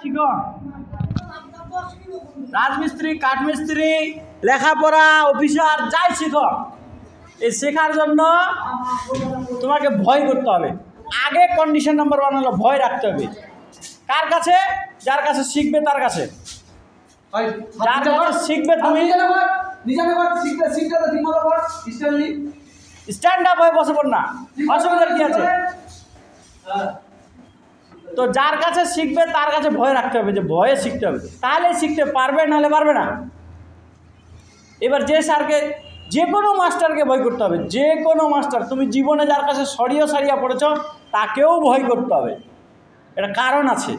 শিখো। রাজমিস্ত্রি, কাঠমিস্ত্রি, লেখাপড়া, অফিসার যাই শিখো, এই শেখার জন্য তোমাকে ভয় করতে হবে। আগে কন্ডিশন নাম্বার 1 হলো ভয় রাখতে হবে। কার কাছে? যার কাছে শিখবে তার কাছে। যার কাছে শিখবে তুমি স্ট্যান্ড আপ হয়ে বসে পড় না, অসুবিধার কি আছে? তো যার কাছে শিখবে তার কাছে ভয় রাখতে হবে, যে ভয়ে শিখতে হবে, তাহলে শিখতে পারবে, নাহলে পারবে না। এবার যে স্যারকে, যে কোনো মাস্টারকে ভয় করতে হবে, যে কোনো মাস্টার। তুমি জীবনে যার কাছে সরিয়া পড়েছ তাকেও ভয় করতে হবে। এটা কারণ আছে।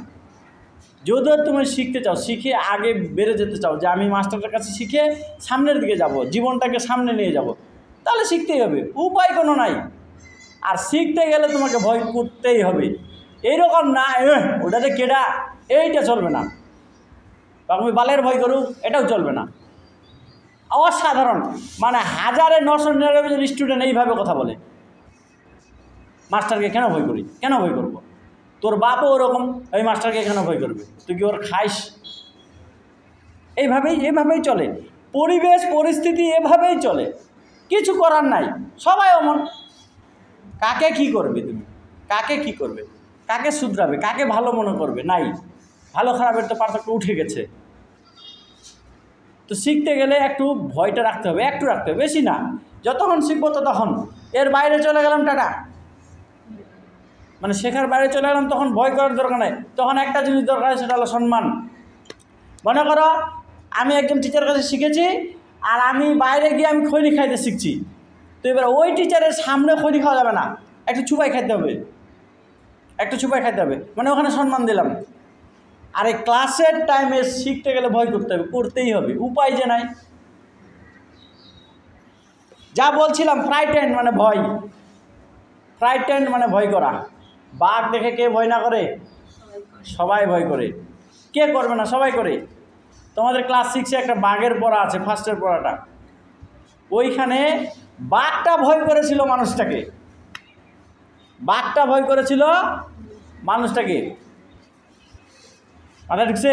যদি তুমি শিখতে চাও, শিখে আগে বেড়ে যেতে চাও, যে আমি মাস্টারের কাছে শিখে সামনের দিকে যাব, জীবনটাকে সামনে নিয়ে যাব, তাহলে শিখতেই হবে, উপায় কোনো নাই। আর শিখতে গেলে তোমাকে ভয় করতেই হবে। এইরকম না ওটাতে কেডা, এইটা চলবে না। তুমি বালের ভয় করু, এটাও চলবে না। অসাধারণ, মানে 999 জন স্টুডেন্ট এইভাবে কথা বলে, মাস্টারকে কেন ভয় করি, কেন ভয় করবো? তোর বাপও ওরকম, ওই মাস্টারকে কেন ভয় করবে? তুই কি ওর খাইস? এইভাবেই চলে পরিবেশ, পরিস্থিতি এভাবেই চলে, কিছু করার নাই। সবাই অমন। কাকে কি করবে তুমি? কাকে কি করবে? কাকে শুধরাবে? কাকে ভালো মনে করবে? নাই। ভালো খারাপের তো পার্থক্য উঠে গেছে। তো শিখতে গেলে একটু ভয়টা রাখতে হবে, একটু রাখতে হবে, বেশি না। যতক্ষণ শিখবো ততক্ষণ। এর বাইরে চলে গেলাম টাটা, মানে শেখার বাইরে চলে গেলাম, তখন ভয় করার দরকার নেই। তখন একটা জিনিস দরকার, সেটা হলো সম্মান। মনে করো আমি একজন টিচারের কাছে শিখেছি, আর আমি বাইরে গিয়ে আমি খৈনি খাইতে শিখছি। তো এবার ওই টিচারের সামনে খৈনি খাওয়া যাবে না, একটু চুপাই খাইতে হবে, মানে ওখানে সম্মান দিলাম। আর এই ক্লাসের টাইমে শিখতে গেলে ভয় করতে হবে, করতেই হবে, উপায় যে নাই। যা বলছিলাম, ফ্রাইটেন্ড মানে ভয়, ফ্রাইটেন্ড মানে ভয় করা। বাঘ দেখে কে ভয় না করে? সবাই ভয় করে। কে করবে না? সবাই করে। তোমাদের ক্লাস 6-এ একটা বাঘের পড়া আছে, ফার্স্টের পড়াটা। ওইখানে বাঘটা ভয় করেছিল মানুষটাকে, বাঘটা ভয় করেছিল মানুষটাকে। মাথা ঢুকছে?